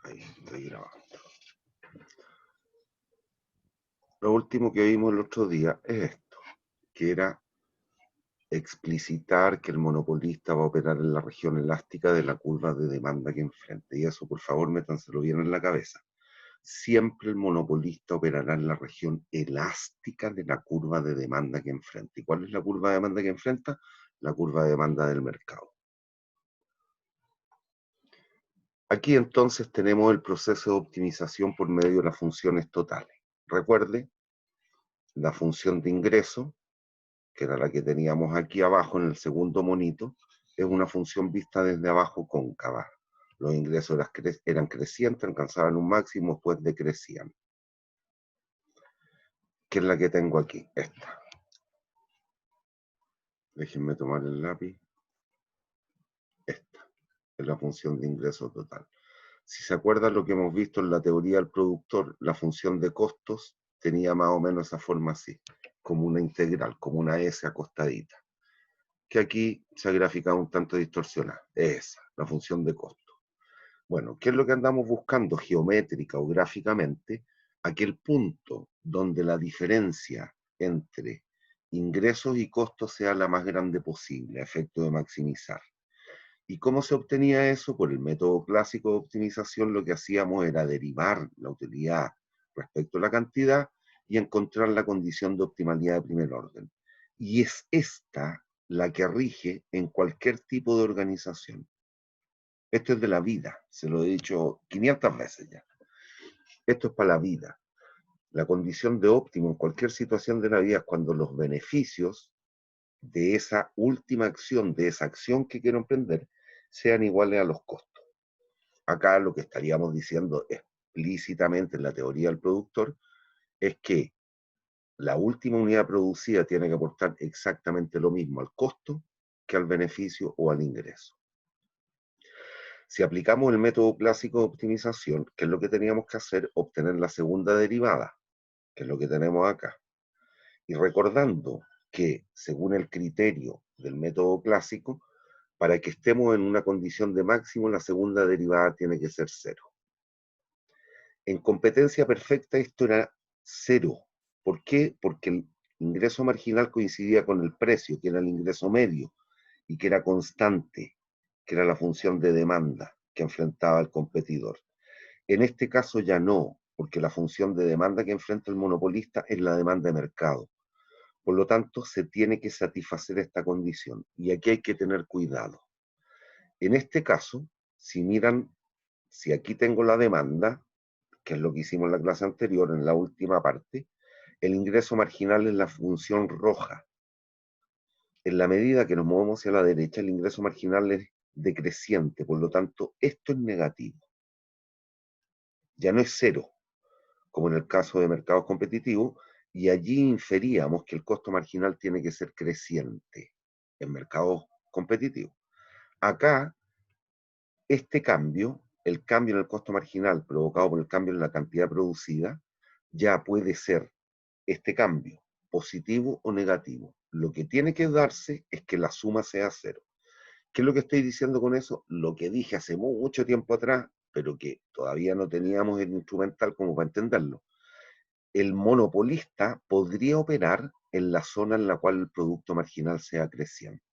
Ahí estoy grabando. Lo último que vimos el otro día es esto, que era explicitar que el monopolista va a operar en la región elástica de la curva de demanda que enfrente. Y eso, por favor, métanselo bien en la cabeza. Siempre el monopolista operará en la región elástica de la curva de demanda que enfrente. ¿Y cuál es la curva de demanda que enfrenta? La curva de demanda del mercado. Aquí entonces tenemos el proceso de optimización por medio de las funciones totales. Recuerde, la función de ingreso, que era la que teníamos aquí abajo en el segundo monito, es una función vista desde abajo cóncava. Los ingresos eran crecientes, alcanzaban un máximo, después decrecían. ¿Qué es la que tengo aquí? Esta. Déjenme tomar el lápiz. Esta es la función de ingreso total. Si se acuerdan lo que hemos visto en la teoría del productor, la función de costos tenía más o menos esa forma así, como una integral, como una S acostadita, que aquí se ha graficado un tanto distorsionada. Es esa, la función de costo. Bueno, ¿qué es lo que andamos buscando geométrica o gráficamente? Aquel punto donde la diferencia entre ingresos y costos sea la más grande posible, a efecto de maximizar. ¿Y cómo se obtenía eso? Por el método clásico de optimización, lo que hacíamos era derivar la utilidad respecto a la cantidad y encontrar la condición de optimalidad de primer orden. Y es esta la que rige en cualquier tipo de organización. Esto es de la vida, se lo he dicho 500 veces ya. Esto es para la vida. La condición de óptimo en cualquier situación de la vida es cuando los beneficios de esa última acción, de esa acción que quiero emprender, sean iguales a los costos. Acá lo que estaríamos diciendo explícitamente en la teoría del productor es que la última unidad producida tiene que aportar exactamente lo mismo al costo que al beneficio o al ingreso. Si aplicamos el método clásico de optimización, ¿qué es lo que teníamos que hacer? Obtener la segunda derivada, que es lo que tenemos acá. Y recordando que, según el criterio del método clásico, para que estemos en una condición de máximo, la segunda derivada tiene que ser 0. En competencia perfecta esto era 0. ¿Por qué? Porque el ingreso marginal coincidía con el precio, que era el ingreso medio, y que era constante, que era la función de demanda que enfrentaba el competidor. En este caso ya no, porque la función de demanda que enfrenta el monopolista es la demanda de mercado. Por lo tanto, se tiene que satisfacer esta condición. Y aquí hay que tener cuidado. En este caso, si miran, si aquí tengo la demanda, que es lo que hicimos en la clase anterior, en la última parte, el ingreso marginal es la función roja. En la medida que nos movemos hacia la derecha, el ingreso marginal es decreciente, por lo tanto, esto es negativo. Ya no es 0, como en el caso de mercados competitivos, y allí inferíamos que el costo marginal tiene que ser creciente en mercados competitivos. Acá, este cambio, el cambio en el costo marginal provocado por el cambio en la cantidad producida, ya puede ser este cambio, positivo o negativo. Lo que tiene que darse es que la suma sea 0. ¿Qué es lo que estoy diciendo con eso? Lo que dije hace mucho tiempo atrás, pero que todavía no teníamos el instrumental como para entenderlo. El monopolista podría operar en la zona en la cual el producto marginal sea creciente.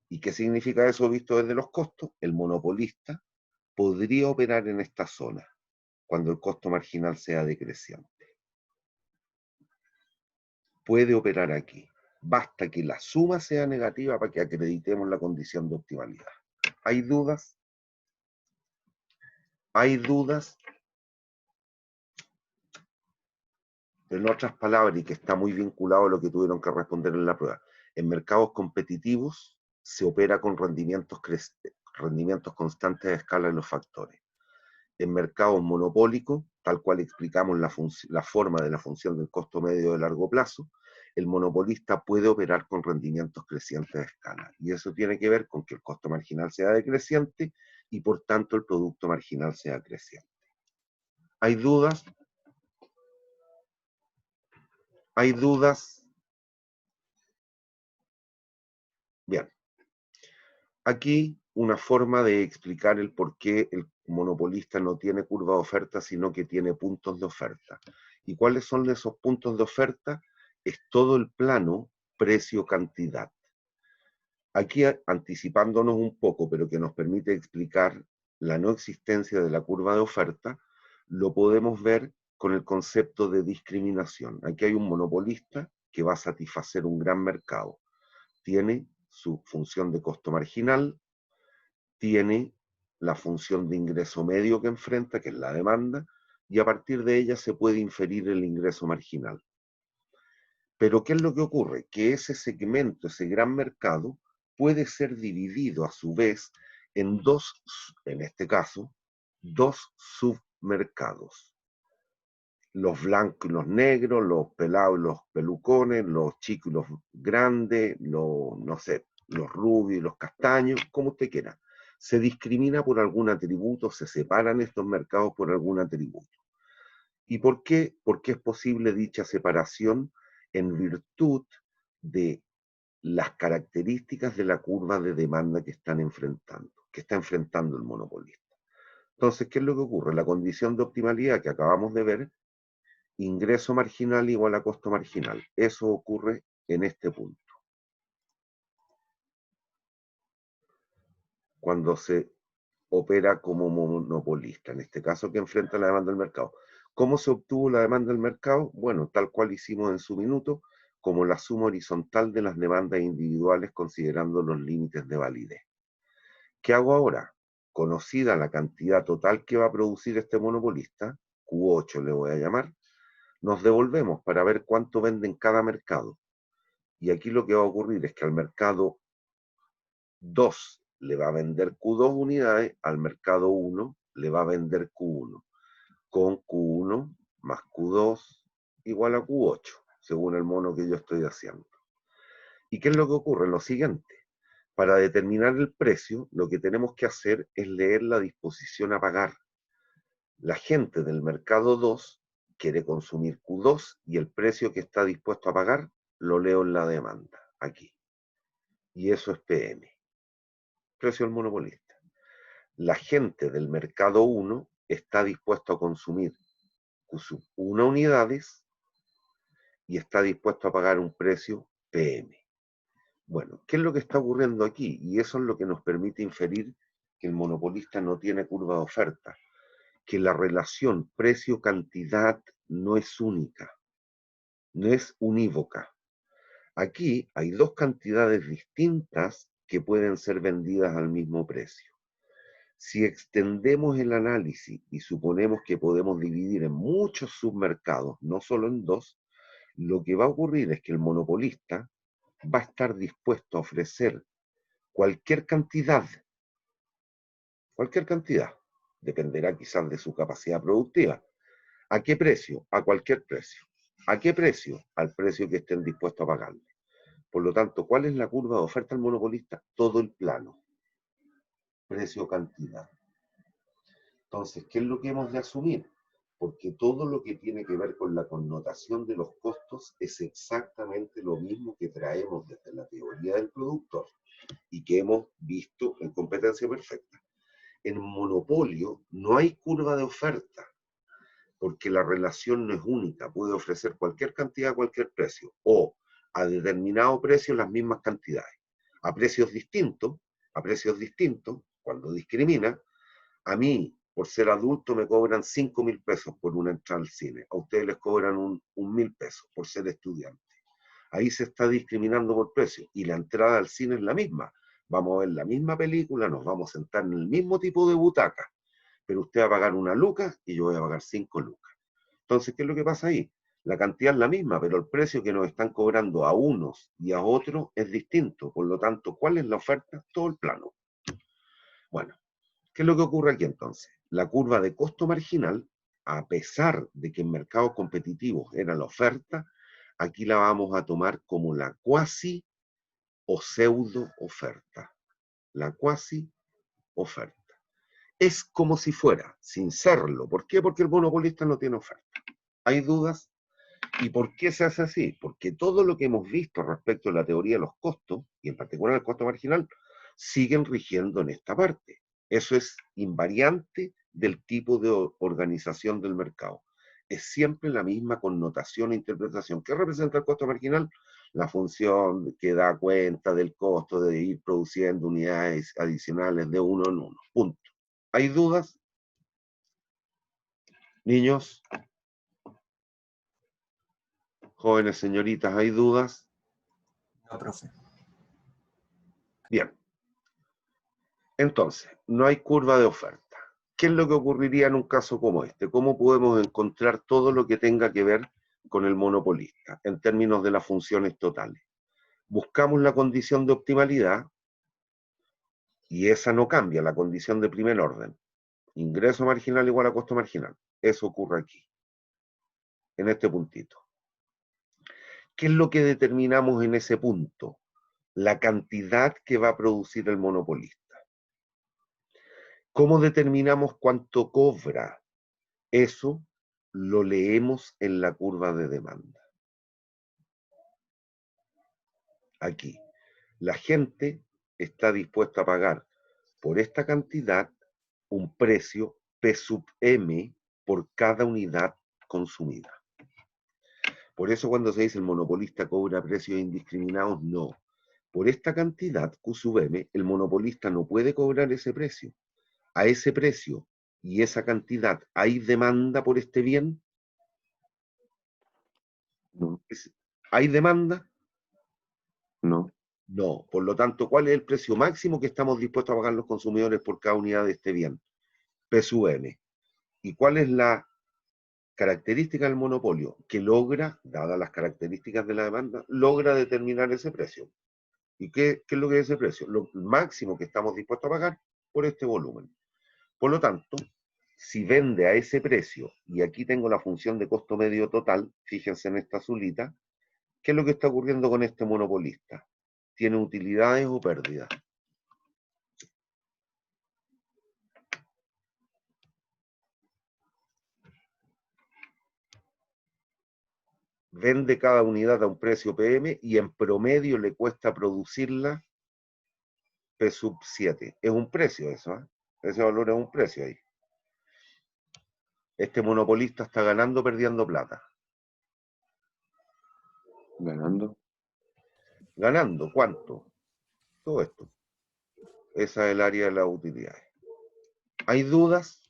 ¿Y qué significa eso visto desde los costos? El monopolista podría operar en esta zona cuando el costo marginal sea decreciente. Puede operar aquí. Basta que la suma sea negativa para que acreditemos la condición de optimalidad. ¿Hay dudas? ¿Hay dudas? En otras palabras, y que está muy vinculado a lo que tuvieron que responder en la prueba, en mercados competitivos se opera con rendimientos constantes de escala de los factores. En mercados monopólicos, tal cual explicamos la forma de la función del costo medio de largo plazo, el monopolista puede operar con rendimientos crecientes de escala. Y eso tiene que ver con que el costo marginal sea decreciente y por tanto el producto marginal sea creciente. ¿Hay dudas? ¿Hay dudas? Bien. Aquí una forma de explicar el por qué el monopolista no tiene curva de oferta, sino que tiene puntos de oferta. ¿Y cuáles son esos puntos de oferta? Es todo el plano precio-cantidad. Aquí, anticipándonos un poco, pero que nos permite explicar la no existencia de la curva de oferta, lo podemos ver con el concepto de discriminación. Aquí hay un monopolista que va a satisfacer un gran mercado. Tiene su función de costo marginal, tiene la función de ingreso medio que enfrenta, que es la demanda, y a partir de ella se puede inferir el ingreso marginal. Pero ¿qué es lo que ocurre? Que ese segmento, ese gran mercado, puede ser dividido a su vez en dos, en este caso, dos submercados. Los blancos y los negros, los pelados y los pelucones, los chicos y los grandes, los, no sé, los rubios y los castaños, como usted quiera. Se discrimina por algún atributo, se separan estos mercados por algún atributo. ¿Y por qué? Porque es posible dicha separación en virtud de las características de la curva de demanda que están enfrentando, que está enfrentando el monopolista. Entonces, ¿qué es lo que ocurre? La condición de optimalidad que acabamos de ver, ingreso marginal igual a costo marginal. Eso ocurre en este punto. Cuando se opera como monopolista, en este caso que enfrenta la demanda del mercado. ¿Cómo se obtuvo la demanda del mercado? Bueno, tal cual hicimos en su minuto, como la suma horizontal de las demandas individuales considerando los límites de validez. ¿Qué hago ahora? Conocida la cantidad total que va a producir este monopolista, Q8 le voy a llamar, nos devolvemos para ver cuánto vende en cada mercado. Y aquí lo que va a ocurrir es que al mercado 2 le va a vender Q2 unidades, al mercado 1 le va a vender Q1, con Q1 más Q2 igual a Q8, según el mono que yo estoy haciendo. ¿Y qué es lo que ocurre? Lo siguiente, para determinar el precio, lo que tenemos que hacer es leer la disposición a pagar. La gente del mercado 2 quiere consumir Q2 y el precio que está dispuesto a pagar lo leo en la demanda, aquí. Y eso es PM, precio del monopolista. La gente del mercado 1 está dispuesto a consumir Q1 unidades y está dispuesto a pagar un precio PM. Bueno, ¿qué es lo que está ocurriendo aquí? Y eso es lo que nos permite inferir que el monopolista no tiene curva de oferta, que la relación precio-cantidad no es única, no es unívoca. Aquí hay dos cantidades distintas que pueden ser vendidas al mismo precio. Si extendemos el análisis y suponemos que podemos dividir en muchos submercados, no solo en dos, lo que va a ocurrir es que el monopolista va a estar dispuesto a ofrecer cualquier cantidad, dependerá quizás de su capacidad productiva. ¿A qué precio? A cualquier precio. ¿A qué precio? Al precio que estén dispuestos a pagarle. Por lo tanto, ¿cuál es la curva de oferta al monopolista? Todo el plano. Precio-cantidad. Entonces, ¿qué es lo que hemos de asumir? Porque todo lo que tiene que ver con la connotación de los costos es exactamente lo mismo que traemos desde la teoría del productor y que hemos visto en competencia perfecta. En monopolio no hay curva de oferta, porque la relación no es única, puede ofrecer cualquier cantidad a cualquier precio, o a determinado precio las mismas cantidades, a precios distintos, cuando discrimina, a mí, por ser adulto, me cobran 5.000 pesos por una entrada al cine, a ustedes les cobran 1.000 pesos por ser estudiante. Ahí se está discriminando por precio, y la entrada al cine es la misma. Vamos a ver la misma película, nos vamos a sentar en el mismo tipo de butaca, pero usted va a pagar 1 luca y yo voy a pagar 5 lucas. Entonces, ¿qué es lo que pasa ahí? La cantidad es la misma, pero el precio que nos están cobrando a unos y a otros es distinto. Por lo tanto, ¿cuál es la oferta? Todo el plano. Bueno, ¿qué es lo que ocurre aquí entonces? La curva de costo marginal, a pesar de que en mercados competitivos era la oferta, aquí la vamos a tomar como la cuasi o pseudo oferta. La cuasi oferta. Es como si fuera, sin serlo. ¿Por qué? Porque el monopolista no tiene oferta. ¿Hay dudas? ¿Y por qué se hace así? Porque todo lo que hemos visto respecto a la teoría de los costos, y en particular el costo marginal, siguen rigiendo en esta parte. Eso es invariante del tipo de organización del mercado. Es siempre la misma connotación e interpretación. ¿Qué representa el costo marginal? La función que da cuenta del costo de ir produciendo unidades adicionales de uno en uno. Punto. ¿Hay dudas? Niños, jóvenes señoritas, ¿hay dudas? No, profe. Bien. Entonces, no hay curva de oferta. ¿Qué es lo que ocurriría en un caso como este? ¿Cómo podemos encontrar todo lo que tenga que ver con el monopolista en términos de las funciones totales? Buscamos la condición de optimalidad y esa no cambia, la condición de primer orden. Ingreso marginal igual a costo marginal. Eso ocurre aquí, en este puntito. ¿Qué es lo que determinamos en ese punto? La cantidad que va a producir el monopolista. ¿Cómo determinamos cuánto cobra? Eso lo leemos en la curva de demanda. Aquí, la gente está dispuesta a pagar por esta cantidad un precio P sub M por cada unidad consumida. Por eso cuando se dice el monopolista cobra precios indiscriminados, no. Por esta cantidad Q sub M, el monopolista no puede cobrar ese precio. A ese precio y esa cantidad, ¿hay demanda por este bien? No, ¿Hay demanda? no. No. Por lo tanto, ¿cuál es el precio máximo que estamos dispuestos a pagar los consumidores por cada unidad de este bien? P sub M. ¿Y cuál es la característica del monopolio? Que logra, dadas las características de la demanda, logra determinar ese precio. ¿Y qué es lo que es ese precio? Lo máximo que estamos dispuestos a pagar por este volumen. Por lo tanto, si vende a ese precio, y aquí tengo la función de costo medio total, fíjense en esta azulita, ¿qué es lo que está ocurriendo con este monopolista? ¿Tiene utilidades o pérdidas? Vende cada unidad a un precio PM y en promedio le cuesta producirla P sub 7. Es un precio eso, ¿eh? Ese valor es un precio ahí. Este monopolista está ganando o perdiendo plata. Ganando. Ganando, ¿cuánto? Todo esto. Esa es el área de las utilidades. ¿Hay dudas?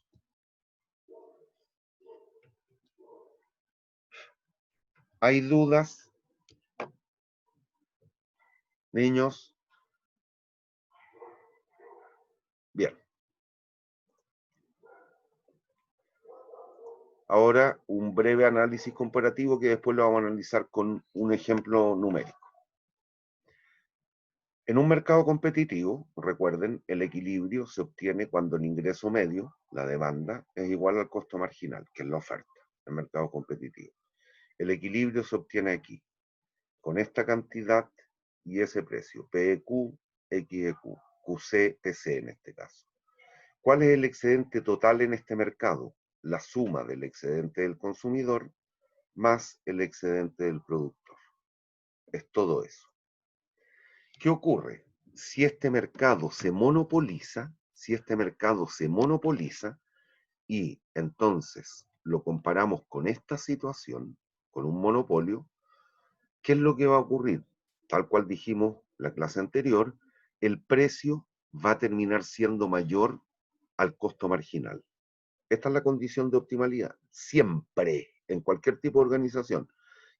¿Hay dudas? Niños. Bien. Ahora un breve análisis comparativo que después lo vamos a analizar con un ejemplo numérico. En un mercado competitivo, recuerden, el equilibrio se obtiene cuando el ingreso medio, la demanda, es igual al costo marginal, que es la oferta, en mercado competitivo. El equilibrio se obtiene aquí, con esta cantidad y ese precio, PEQ, XEQ, QC, TC en este caso. ¿Cuál es el excedente total en este mercado? La suma del excedente del consumidor más el excedente del productor. Es todo eso. ¿Qué ocurre? Si este mercado se monopoliza, y entonces lo comparamos con esta situación, con un monopolio, ¿qué es lo que va a ocurrir? Tal cual dijimos la clase anterior, el precio va a terminar siendo mayor al costo marginal. Esta es la condición de optimalidad, siempre, en cualquier tipo de organización.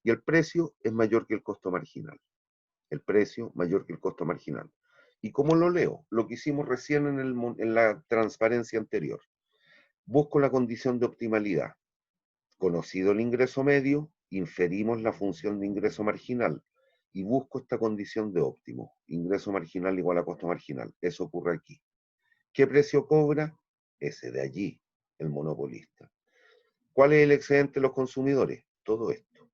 Y el precio es mayor que el costo marginal. El precio mayor que el costo marginal. ¿Y cómo lo leo? Lo que hicimos recién en la transparencia anterior. Busco la condición de optimalidad. Conocido el ingreso medio, inferimos la función de ingreso marginal y busco esta condición de óptimo. Ingreso marginal igual a costo marginal. Eso ocurre aquí. ¿Qué precio cobra? Ese de allí, el monopolista. ¿Cuál es el excedente de los consumidores? Todo esto.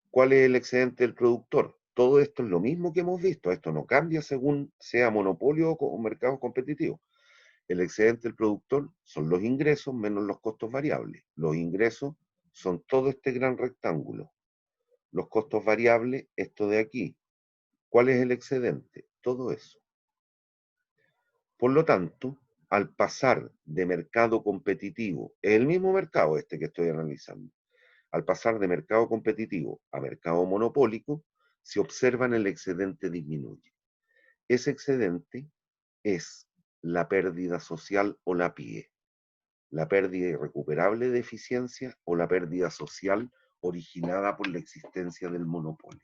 ¿Cuál es el excedente del productor? Todo esto es lo mismo que hemos visto. Esto no cambia según sea monopolio o mercado competitivo. El excedente del productor son los ingresos menos los costos variables. Los ingresos son todo este gran rectángulo. Los costos variables, esto de aquí. ¿Cuál es el excedente? todo eso. Por lo tanto, al pasar de mercado competitivo, es el mismo mercado este que estoy analizando, al pasar de mercado competitivo a mercado monopólico, se observan el excedente disminuye. Ese excedente es la pérdida social o la PIE, la pérdida irrecuperable de eficiencia o la pérdida social originada por la existencia del monopolio.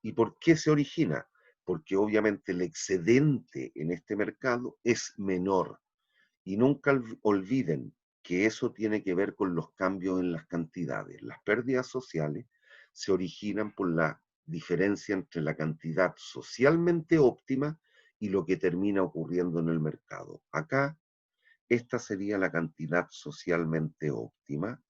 ¿Y por qué se origina? Porque obviamente el excedente en este mercado es menor. Y nunca olviden que eso tiene que ver con los cambios en las cantidades. Las pérdidas sociales se originan por la diferencia entre la cantidad socialmente óptima y lo que termina ocurriendo en el mercado. Acá, esta sería la cantidad socialmente óptima.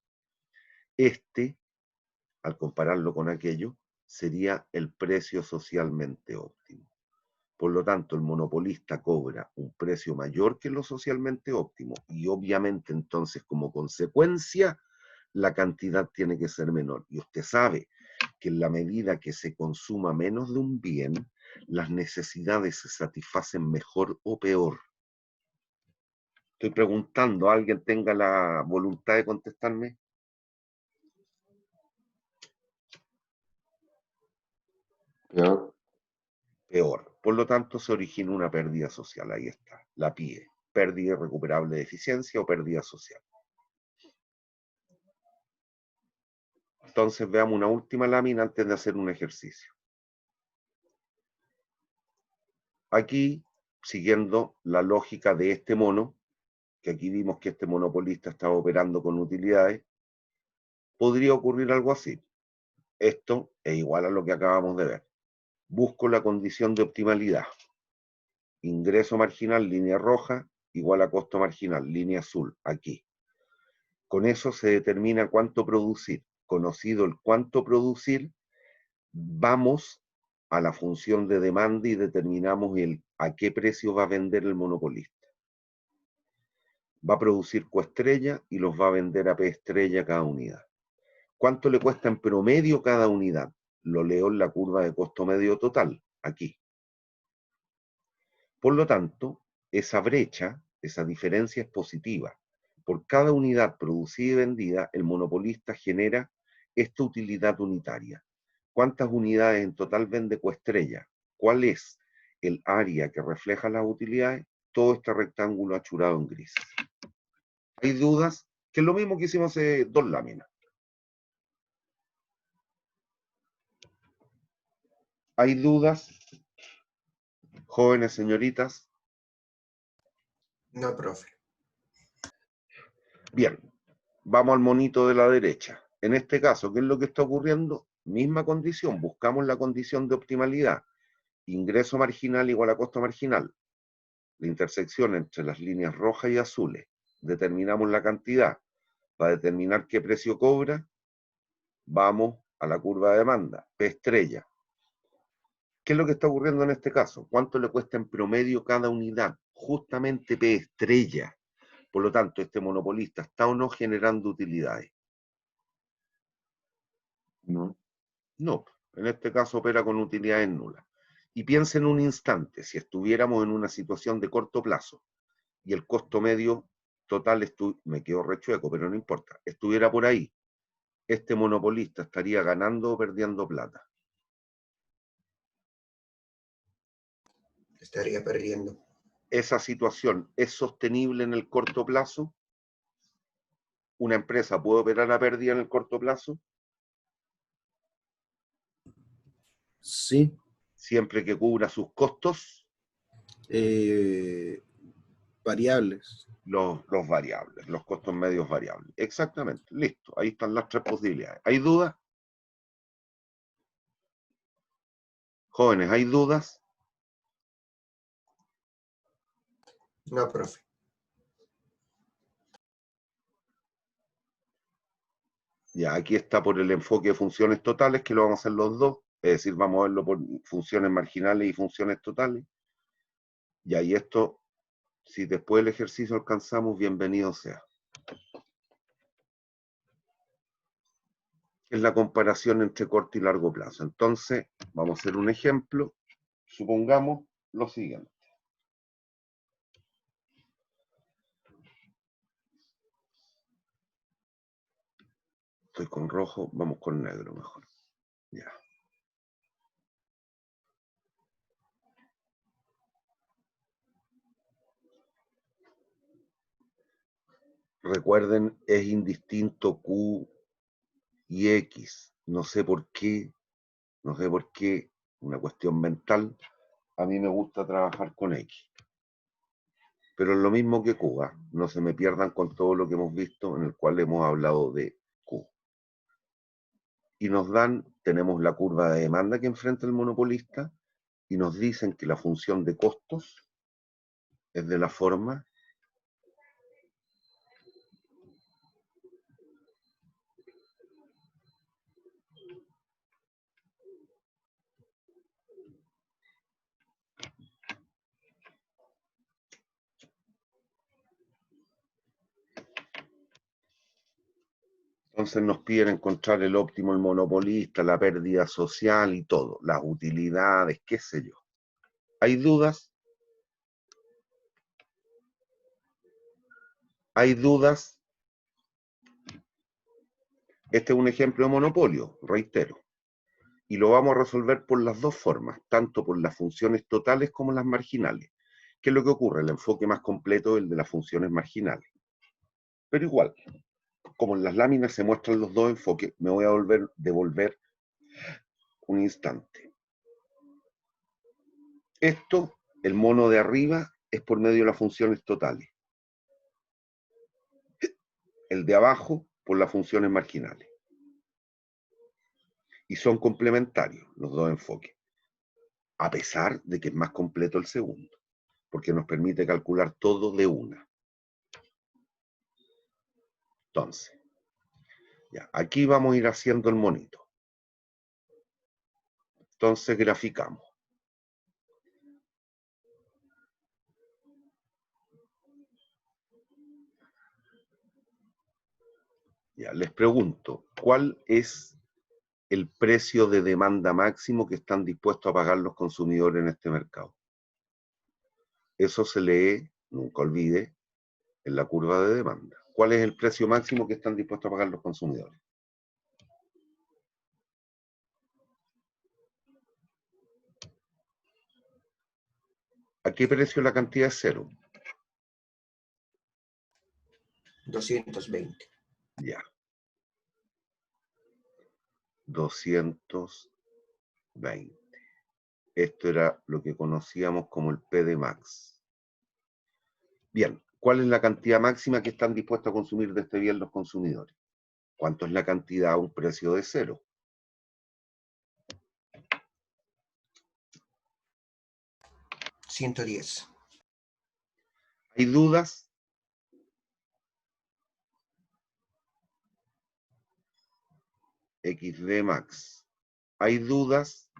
Al compararlo con aquello, sería el precio socialmente óptimo. Por lo tanto, el monopolista cobra un precio mayor que lo socialmente óptimo y obviamente entonces como consecuencia la cantidad tiene que ser menor. Y usted sabe que en la medida que se consuma menos de un bien, las necesidades se satisfacen mejor o peor. Estoy preguntando, ¿alguien tenga la voluntad de contestarme? Peor. Peor. Por lo tanto, se origina una pérdida social. Ahí está, la PIE, pérdida irrecuperable de eficiencia o pérdida social. Entonces veamos una última lámina antes de hacer un ejercicio. Aquí, siguiendo la lógica de este mono, que aquí vimos que este monopolista estaba operando con utilidades, podría ocurrir algo así. Esto es igual a lo que acabamos de ver. Busco la condición de optimalidad. Ingreso marginal, línea roja, igual a costo marginal, línea azul, aquí. Con eso se determina cuánto producir. Conocido el cuánto producir, vamos a la función de demanda y determinamos a qué precio va a vender el monopolista. Va a producir Q estrella y los va a vender a P estrella cada unidad. ¿Cuánto le cuesta en promedio cada unidad? Lo leo en la curva de costo medio total, aquí. Por lo tanto, esa brecha, esa diferencia es positiva. Por cada unidad producida y vendida, el monopolista genera esta utilidad unitaria. ¿Cuántas unidades en total vende Coestrella? ¿Cuál es el área que refleja las utilidades? Todo este rectángulo achurado en gris. ¿Hay dudas? Que es lo mismo que hicimos hace dos láminas. ¿Hay dudas? Jóvenes señoritas. No, profe. Bien, vamos al monito de la derecha. En este caso, ¿qué es lo que está ocurriendo? Misma condición, buscamos la condición de optimalidad. Ingreso marginal igual a costo marginal. La intersección entre las líneas rojas y azules. Determinamos la cantidad. Para determinar qué precio cobra, vamos a la curva de demanda, P estrella. ¿Qué es lo que está ocurriendo en este caso? ¿Cuánto le cuesta en promedio cada unidad? Justamente P estrella. Por lo tanto, este monopolista está o no generando utilidades. No. No, en este caso opera con utilidades nulas. Y piensa en un instante, si estuviéramos en una situación de corto plazo y el costo medio total, me quedo rechueco, pero no importa, estuviera por ahí, este monopolista estaría ganando o perdiendo plata. Estaría perdiendo. ¿Esa situación es sostenible en el corto plazo? ¿Una empresa puede operar a pérdida en el corto plazo? Sí. Siempre que cubra sus costos. Variables. Los variables, los costos medios variables. Exactamente, listo. Ahí están las tres posibilidades. ¿Hay dudas? Jóvenes, ¿hay dudas? No, profe. Ya, aquí está por el enfoque de funciones totales, que lo vamos a hacer los dos. Es decir, vamos a verlo por funciones marginales y funciones totales. Y ahí esto, si después del ejercicio alcanzamos, bienvenido sea. Es la comparación entre corto y largo plazo. Entonces, vamos a hacer un ejemplo. supongamos lo siguiente. Estoy con rojo, vamos con negro mejor. Ya. Recuerden, es indistinto Q y X. No sé por qué, una cuestión mental, a mí me gusta trabajar con X. Pero es lo mismo que Q, ¿eh? No se me pierdan con todo lo que hemos visto en el cual hemos hablado de Q. Y nos dan, tenemos la curva de demanda que enfrenta el monopolista y nos dicen que la función de costos es de la forma entonces nos piden encontrar el óptimo, el monopolista, la pérdida social y todo, las utilidades, qué sé yo. ¿Hay dudas? ¿Hay dudas? Este es un ejemplo de monopolio, reitero. Y lo vamos a resolver por las dos formas, tanto por las funciones totales como las marginales. ¿Qué es lo que ocurre? El enfoque más completo es el de las funciones marginales. Pero igual, como en las láminas se muestran los dos enfoques, me voy a devolver un instante. Esto, el mono de arriba, es por medio de las funciones totales. El de abajo, por las funciones marginales. Y son complementarios los dos enfoques, a pesar de que es más completo el segundo, porque nos permite calcular todo de una. Entonces, ya, aquí vamos a ir haciendo el monito. Entonces graficamos. Ya, les pregunto, ¿cuál es el precio de demanda máximo que están dispuestos a pagar los consumidores en este mercado? Eso se lee, nunca olvide, en la curva de demanda. ¿Cuál es el precio máximo que están dispuestos a pagar los consumidores? ¿A qué precio la cantidad es cero? 220. Ya. 220. Esto era lo que conocíamos como el P de Max. Bien, ¿cuál es la cantidad máxima que están dispuestos a consumir de este bien los consumidores? ¿Cuánto es la cantidad a un precio de cero? $110. ¿Hay dudas? XD max. ¿Hay dudas?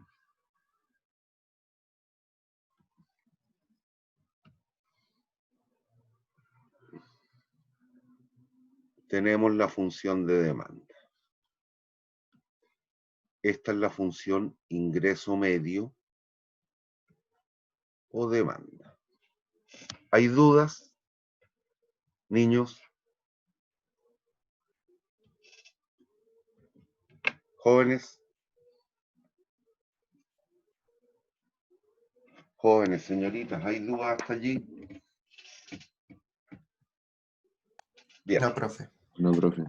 Tenemos la función de demanda. Esta es la función ingreso medio o demanda. ¿Hay dudas, niños? ¿Jóvenes? Jóvenes, señoritas, ¿hay dudas hasta allí? Bien. No, profe. No, profe.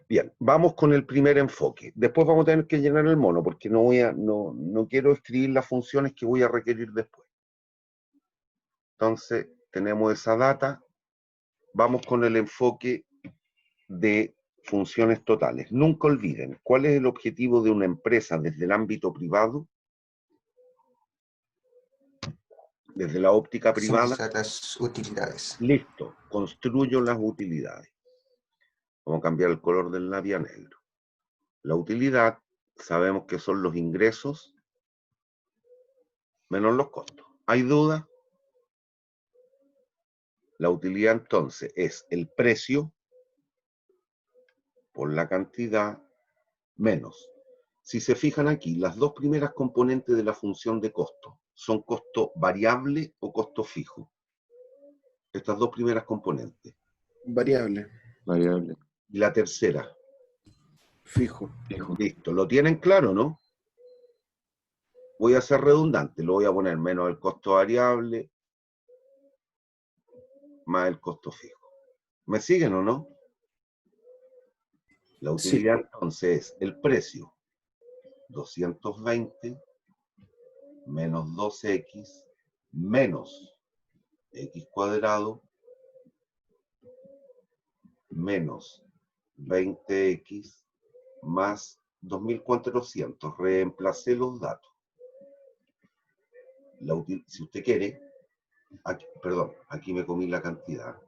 Bien, vamos con el primer enfoque. Después vamos a tener que llenar el mono, porque no quiero escribir las funciones que voy a requerir después. Entonces, tenemos esa data. Vamos con el enfoque de funciones totales. Nunca olviden, ¿cuál es el objetivo de una empresa desde el ámbito privado? Desde la óptica privada. Maximizar las utilidades. Listo, construyo las utilidades. Vamos a cambiar el color del lápiz a negro. La utilidad, sabemos que son los ingresos menos los costos. ¿Hay duda? La utilidad entonces es el precio por la cantidad menos. Si se fijan aquí, las dos primeras componentes de la función de costo son costo variable o costo fijo. Estas dos primeras componentes. Variable. Variable. Y la tercera. Fijo. Fijo. Listo. ¿Lo tienen claro, no? Voy a ser redundante. Lo voy a poner menos el costo variable más el costo fijo. ¿Me siguen o no? La utilidad entonces es el precio. 220 menos 2x menos x cuadrado menos 20x más 2400. Reemplacé los datos. Si usted quiere, aquí, perdón, aquí me comí la cantidad.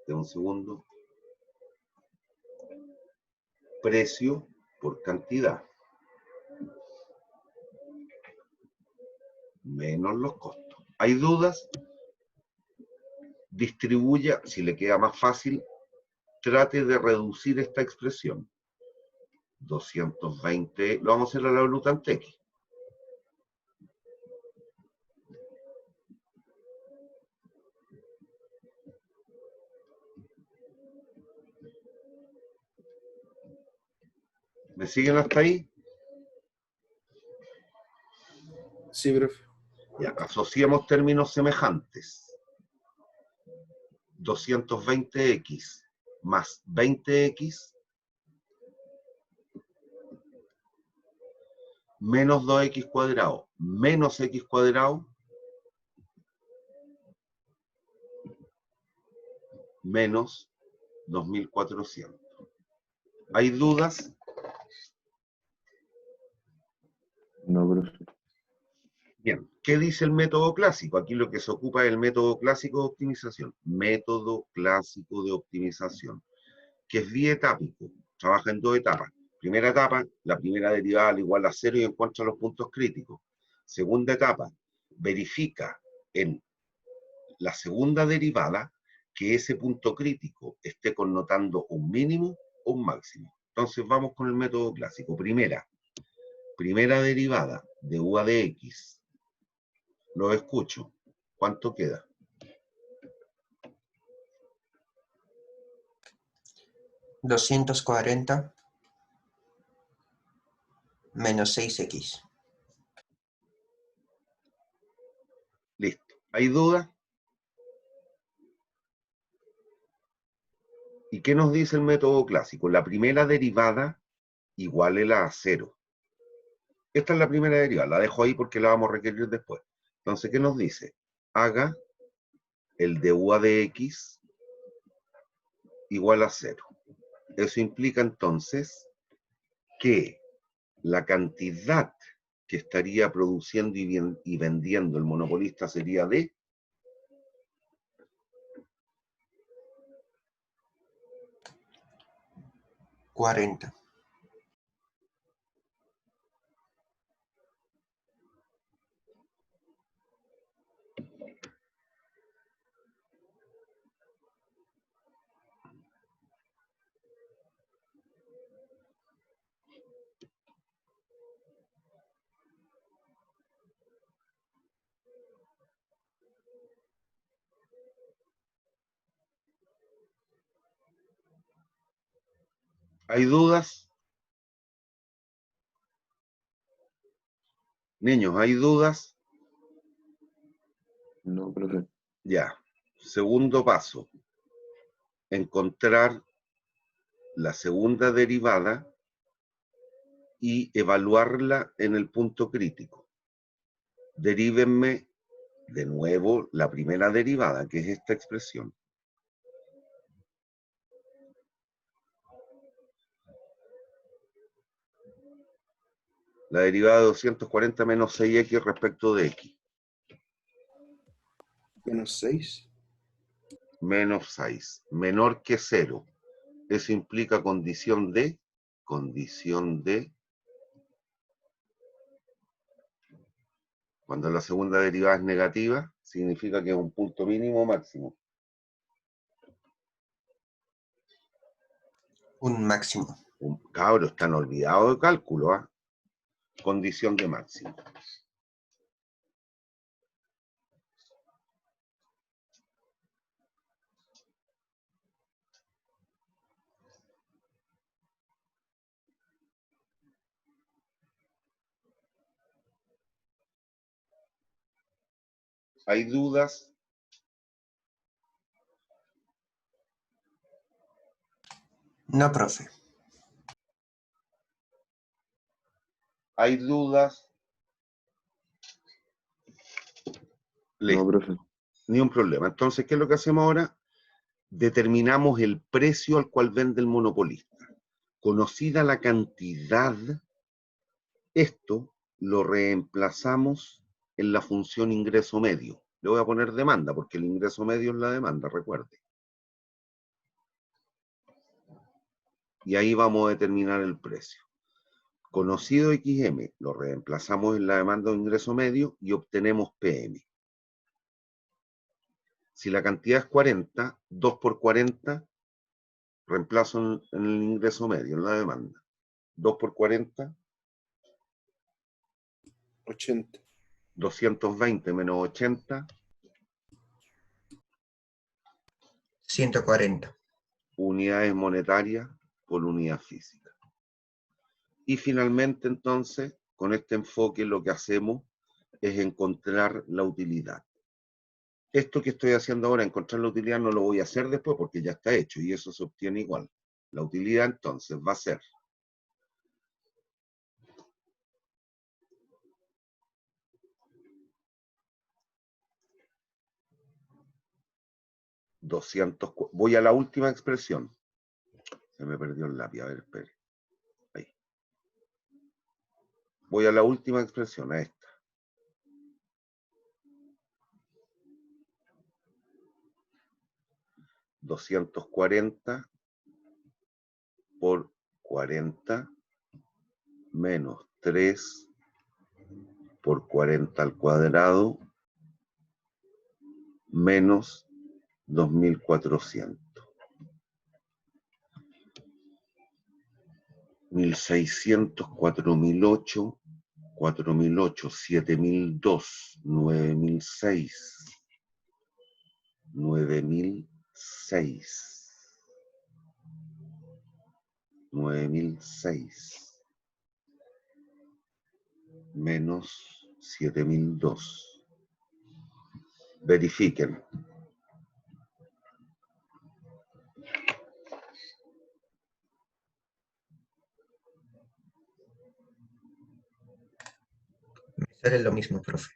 De un segundo. Precio por cantidad. Menos los costos. ¿Hay dudas? Distribuya, si le queda más fácil, trate de reducir esta expresión. 220, lo vamos a hacer a la Blutante X. ¿Me siguen hasta ahí? Sí, profe. Ya, asociemos términos semejantes. 220x más 20x menos 2x cuadrado menos x cuadrado menos 2400. ¿Hay dudas? No, profe. Bien, ¿qué dice el método clásico? Aquí lo que se ocupa es el método clásico de optimización. Método clásico de optimización, que es bietápico, trabaja en dos etapas. Primera etapa, la primera derivada al igual a 0 y encuentra los puntos críticos. Segunda etapa, verifica en la segunda derivada que ese punto crítico esté connotando un mínimo o un máximo. Entonces vamos con el método clásico. Primera derivada de UA de X. Lo escucho. ¿Cuánto queda? 240 menos 6x. Listo. ¿Hay duda? ¿Y qué nos dice el método clásico? La primera derivada igual a 0. Esta es la primera derivada. La dejo ahí porque la vamos a requerir después. Entonces, ¿qué nos dice? Haga el de UA de X igual a 0. Eso implica entonces que la cantidad que estaría produciendo y vendiendo el monopolista sería de 40. ¿Hay dudas? Niños, ¿hay dudas? No, profe. Ya. Segundo paso. Encontrar la segunda derivada y evaluarla en el punto crítico. Derívenme de nuevo la primera derivada, que es esta expresión. La derivada de 240 menos 6x respecto de x. Menos 6. Menos 6. Menor que 0. Eso implica condición de. Cuando la segunda derivada es negativa, significa que es un punto mínimo o máximo. Un máximo. Cabros, están olvidados de cálculo, ¿ah? Condición de máximo. ¿Hay dudas? No, profe. ¿Hay dudas? Listo. No, profe. Ni un problema. Entonces, ¿qué es lo que hacemos ahora? Determinamos el precio al cual vende el monopolista. Conocida la cantidad, esto lo reemplazamos en la función ingreso medio. Le voy a poner demanda, porque el ingreso medio es la demanda, recuerde. Y ahí vamos a determinar el precio. Conocido XM, lo reemplazamos en la demanda o ingreso medio y obtenemos PM. Si la cantidad es 40, 2 por 40, reemplazo en el ingreso medio, en la demanda. 2 por 40, 80. 220 menos 80, 140. unidades monetarias por unidad física. Y finalmente, entonces, con este enfoque lo que hacemos es encontrar la utilidad. Esto que estoy haciendo ahora, encontrar la utilidad, no lo voy a hacer después porque ya está hecho y eso se obtiene igual. La utilidad, entonces, va a ser 200. Voy a la última expresión. Se me perdió el lápiz. A ver, espere. Ahí. Voy a la última expresión, a esta. $240 por 40 menos 3 por 40 al cuadrado menos 2.400. 1.600, 4.008, 4.008, 7.002, 9.006, 9.006, 9.006 menos 7.002. Verifiquen. Me sale lo mismo, profe.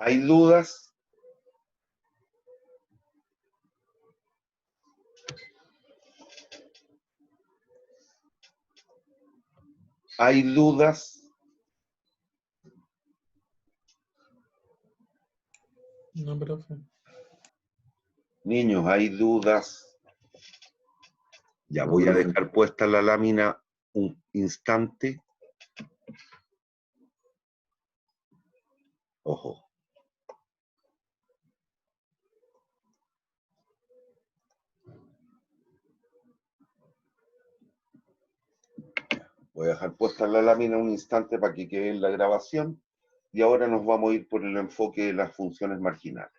¿Hay dudas? ¿Hay dudas? No, profe. Niños, ¿hay dudas? Ya No, voy a profe. dejar puesta la lámina un instante. Ojo. Voy a dejar puesta la lámina un instante para que quede en la grabación. Y ahora nos vamos a ir por el enfoque de las funciones marginales.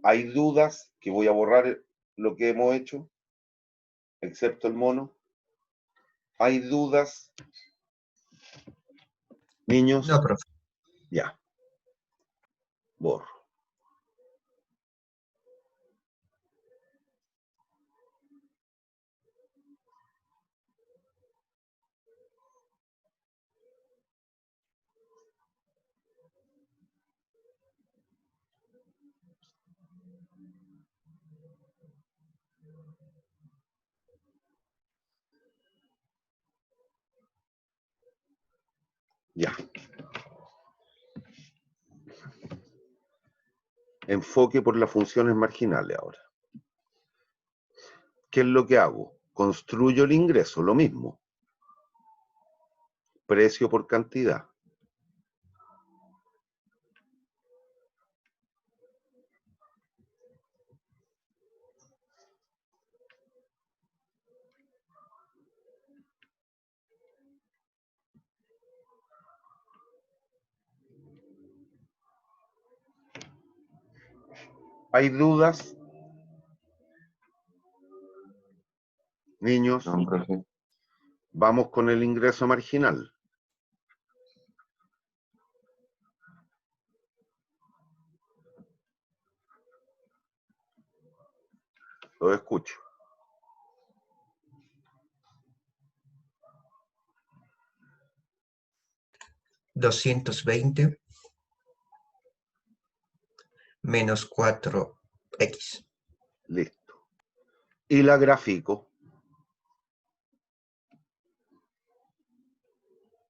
¿Hay dudas? Que voy a borrar lo que hemos hecho, excepto el mono. ¿Hay dudas? Niños, No, profe. ya. Borro. Ya. Enfoque por las funciones marginales ahora. ¿Qué es lo que hago? Construyo el ingreso, lo mismo. Precio por cantidad. ¿Hay dudas? Niños, No, profe. vamos con el ingreso marginal. Lo escucho. $220 menos 4X. Listo. Y la gráfico.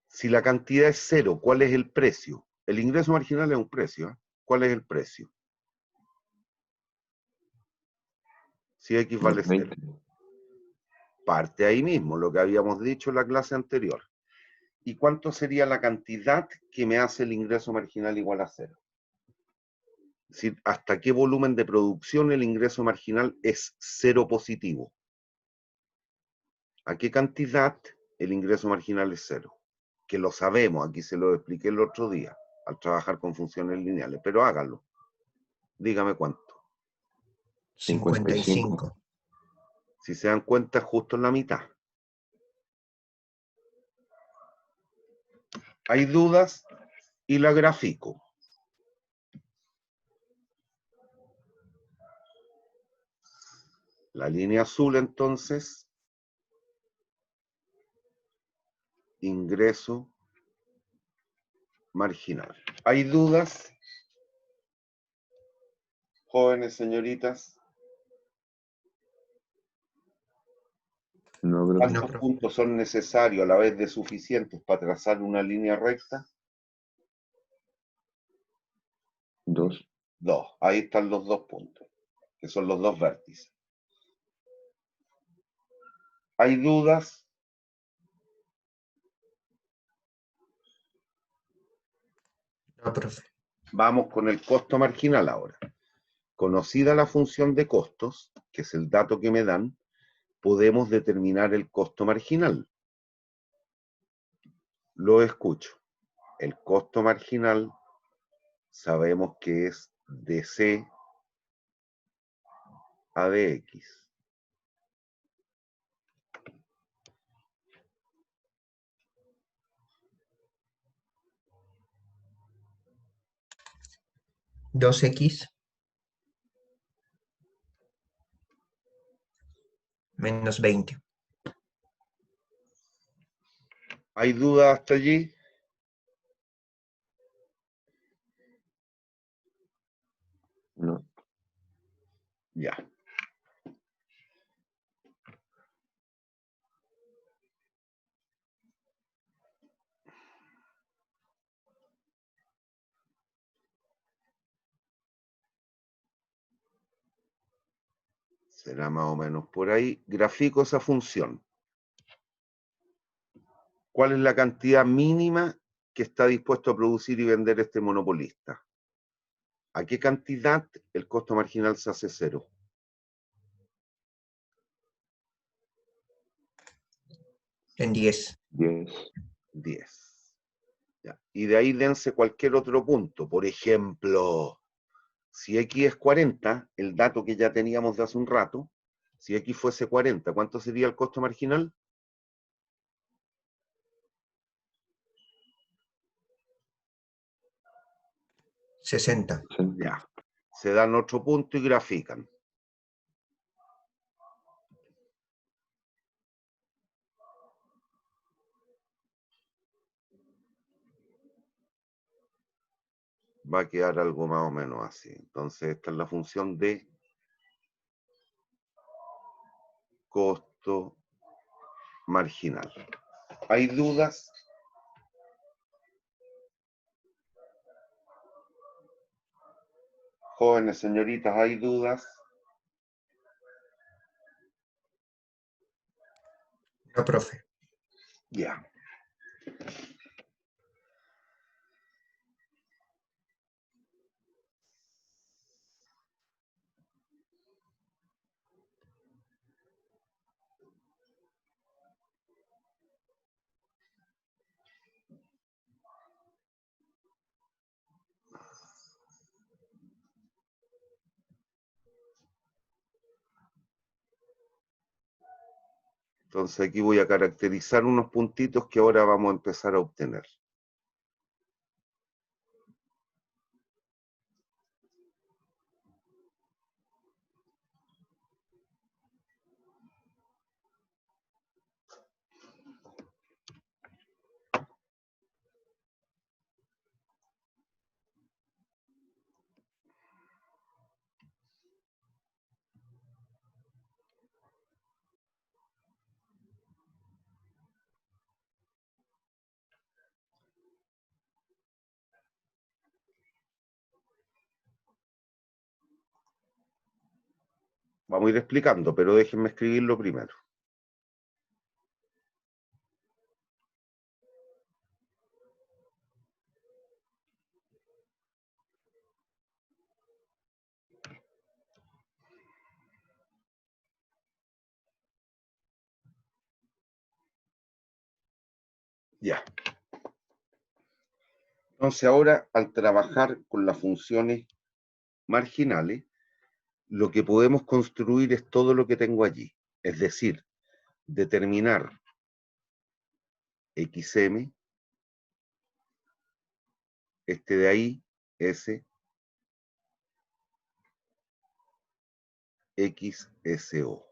Si la cantidad es cero, ¿cuál es el precio? El ingreso marginal es un precio, ¿eh? ¿Cuál es el precio? Si X vale 0. 20. Parte ahí mismo, lo que habíamos dicho en la clase anterior. ¿Y cuánto sería la cantidad que me hace el ingreso marginal igual a 0? Es decir, ¿hasta qué volumen de producción el ingreso marginal es 0 positivo? ¿A qué cantidad el ingreso marginal es 0? Que lo sabemos, aquí se lo expliqué el otro día, al trabajar con funciones lineales, pero hágalo. Dígame cuánto. 55. Si se dan cuenta, justo en la mitad. Hay dudas y la grafico. La línea azul, entonces, ingreso marginal. ¿Hay dudas? Jóvenes, señoritas. No, profe. ¿Cuántos profe. puntos son necesarios a la vez de suficientes para trazar una línea recta? 2. 2. Ahí están los 2 puntos, que son los 2 vértices. ¿Hay dudas? No, profe. Vamos con el costo marginal ahora. Conocida la función de costos, que es el dato que me dan, podemos determinar el costo marginal. Lo escucho. El costo marginal sabemos que es DC a DX. $2X menos 20. ¿Hay dudas hasta allí? No. Ya. Será más o menos por ahí. Grafico esa función. ¿Cuál es la cantidad mínima que está dispuesto a producir y vender este monopolista? ¿A qué cantidad el costo marginal se hace 0? En 10. 10. 10. Ya. Y de ahí dense cualquier otro punto. Por ejemplo, si X es 40, el dato que ya teníamos de hace un rato, si X fuese 40, ¿cuánto sería el costo marginal? 60. 60. Ya. Se dan otro punto y grafican. Va a quedar algo más o menos así. Entonces, esta es la función de costo marginal. ¿Hay dudas? Jóvenes señoritas, ¿hay dudas? No, profe. Ya. Entonces aquí voy a caracterizar unos puntitos que ahora vamos a empezar a obtener. Vamos a ir explicando, pero déjenme escribirlo primero. Ya. Entonces ahora, al trabajar con las funciones marginales, lo que podemos construir es todo lo que tengo allí. Es decir, determinar XM, este de ahí, S, XSO.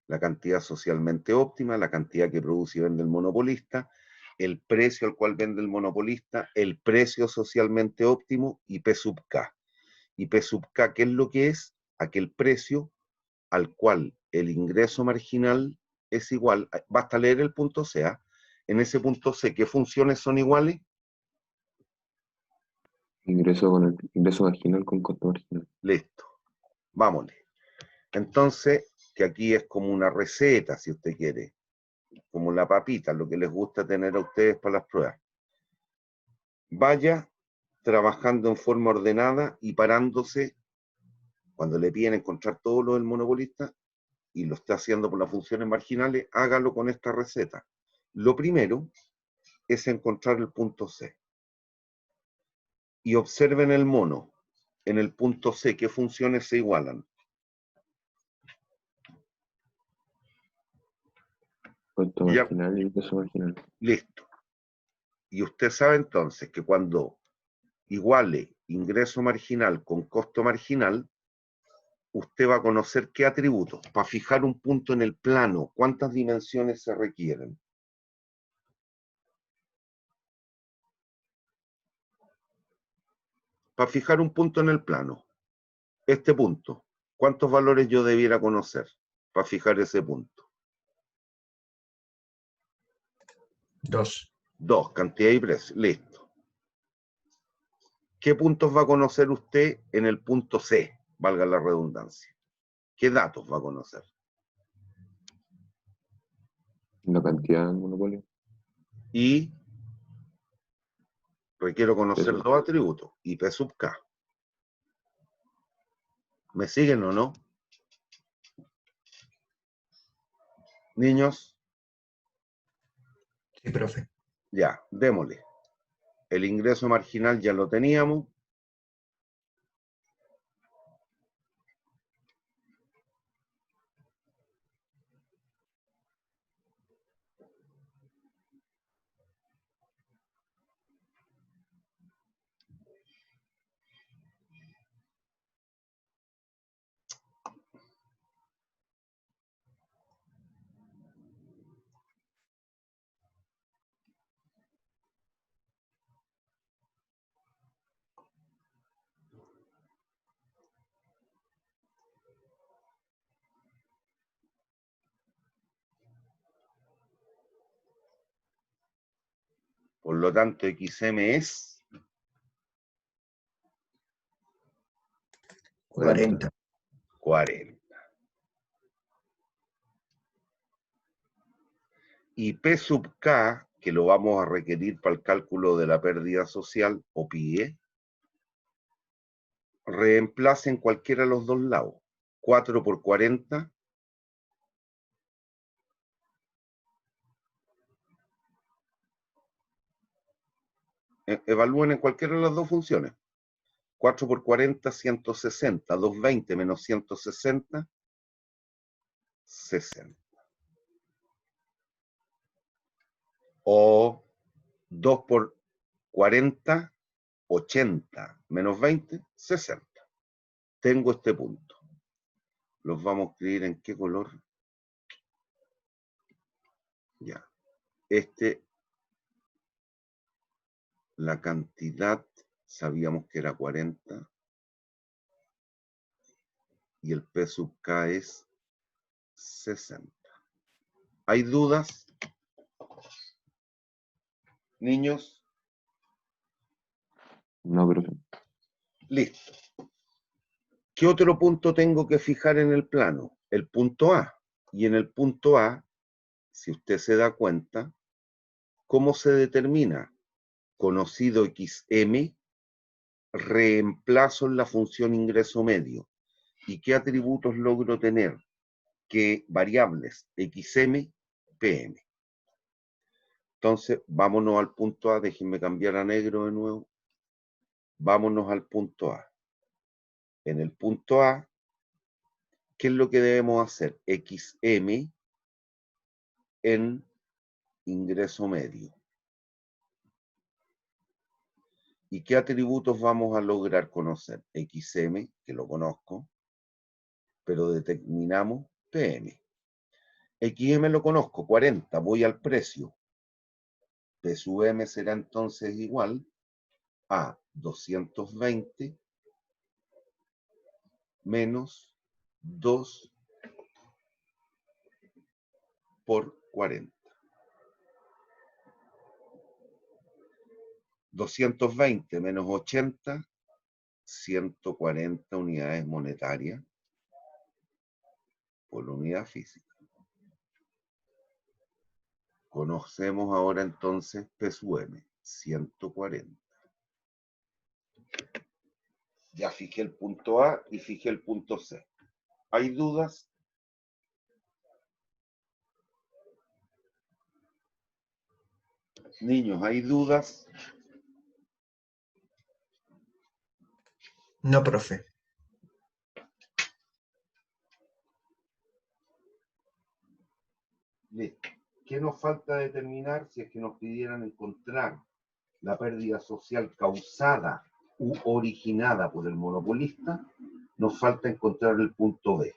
La cantidad socialmente óptima, la cantidad que produce y vende el monopolista, el precio al cual vende el monopolista, el precio socialmente óptimo y P sub K. Y P sub K, ¿qué es lo que es? Aquel precio al cual el ingreso marginal es igual, basta leer el punto C. En ese punto C, ¿qué funciones son iguales? Ingreso marginal con costo marginal. Listo, vámonos. Entonces, que aquí es como una receta, si usted quiere, como la papita, lo que les gusta tener a ustedes para las pruebas. Vaya trabajando en forma ordenada y parándose cuando le piden encontrar todo lo del monopolista y lo está haciendo por las funciones marginales, hágalo con esta receta. Lo primero es encontrar el punto C. Y observen el mono. En el punto C, ¿qué funciones se igualan? Costo Ya, marginal y ingreso marginal. listo. Y usted sabe entonces que cuando iguale ingreso marginal con costo marginal, usted va a conocer qué atributos. Para fijar un punto en el plano, ¿cuántas dimensiones se requieren? Para fijar un punto en el plano, este punto, ¿cuántos valores yo debiera conocer para fijar ese punto? 2. 2, cantidad y precio. Listo. ¿Qué puntos va a conocer usted en el punto C? Valga la redundancia. ¿Qué datos va a conocer? La cantidad del monopolio. Y requiero conocer Peso. dos atributos, y P sub K. ¿Me siguen o no? Niños, Sí, profe. ya, démosle. El ingreso marginal ya lo teníamos. Por lo tanto, XM es 40. 40. Y P sub K, que lo vamos a requerir para el cálculo de la pérdida social, o PIE, reemplace en cualquiera de los dos lados. 4 por 40. Evalúen en cualquiera de las dos funciones. 4 por 40, 160. 220 menos 160, 60. O 2 por 40, 80, menos 20, 60. Tengo este punto. Los vamos a escribir en qué color. Ya. La cantidad, sabíamos que era 40. Y el P sub K es 60. ¿Hay dudas? Niños, No, profe. listo. ¿Qué otro punto tengo que fijar en el plano? El punto A. Y en el punto A, si usted se da cuenta, ¿cómo se determina? Conocido XM, reemplazo en la función ingreso medio. ¿Y qué atributos logro tener? ¿Qué variables? XM, PM. Entonces, vámonos al punto A. Déjenme cambiar a negro de nuevo. Vámonos al punto A. En el punto A, ¿qué es lo que debemos hacer? XM en ingreso medio. ¿Y qué atributos vamos a lograr conocer? XM, que lo conozco, pero determinamos PM. XM lo conozco, 40, voy al precio. P sub M será entonces igual a 220 menos 2 por 40. 220 menos 80, 140 unidades monetarias por unidad física. Conocemos ahora entonces P sub M, 140. Ya fijé el punto A y fijé el punto C. ¿Hay dudas? Niños, ¿hay dudas? No, profe. Listo. ¿Qué nos falta determinar si es que nos pidieran encontrar la pérdida social causada u originada por el monopolista? Nos falta encontrar el punto B.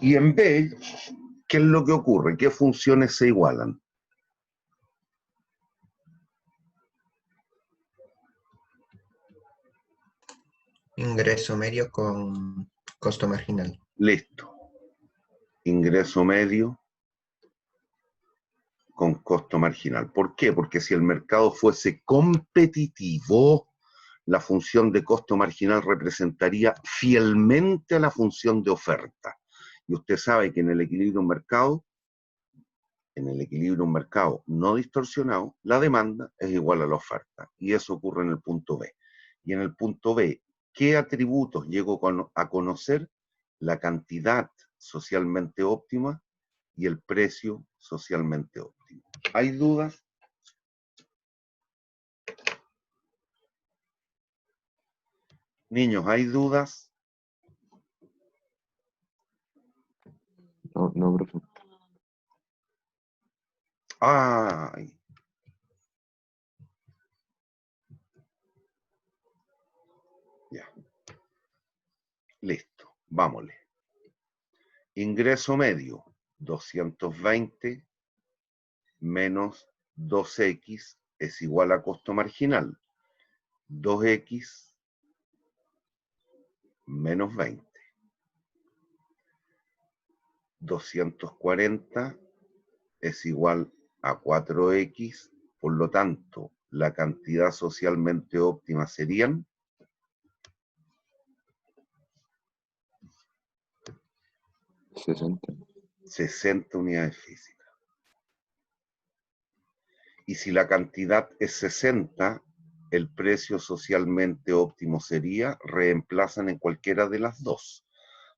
Y en B, ¿qué es lo que ocurre? ¿Qué funciones se igualan? Ingreso medio con costo marginal. Listo. Ingreso medio con costo marginal. ¿Por qué? Porque si el mercado fuese competitivo, la función de costo marginal representaría fielmente a la función de oferta. Y usted sabe que en el equilibrio no distorsionado, la demanda es igual a la oferta. Y eso ocurre en el punto B. Y en el punto B, ¿qué atributos llego a conocer? La cantidad socialmente óptima y el precio socialmente óptimo. ¿Hay dudas? Niños, ¿hay dudas? No, no, profe. ¡Ay! Ya. Listo. Vámonos. Ingreso medio, 220 menos 2x es igual a costo marginal. 2x menos 20. 240 es igual a 4x, por lo tanto, la cantidad socialmente óptima serían 60 unidades físicas. Y si la cantidad es 60, el precio socialmente óptimo sería, reemplazan en cualquiera de las dos.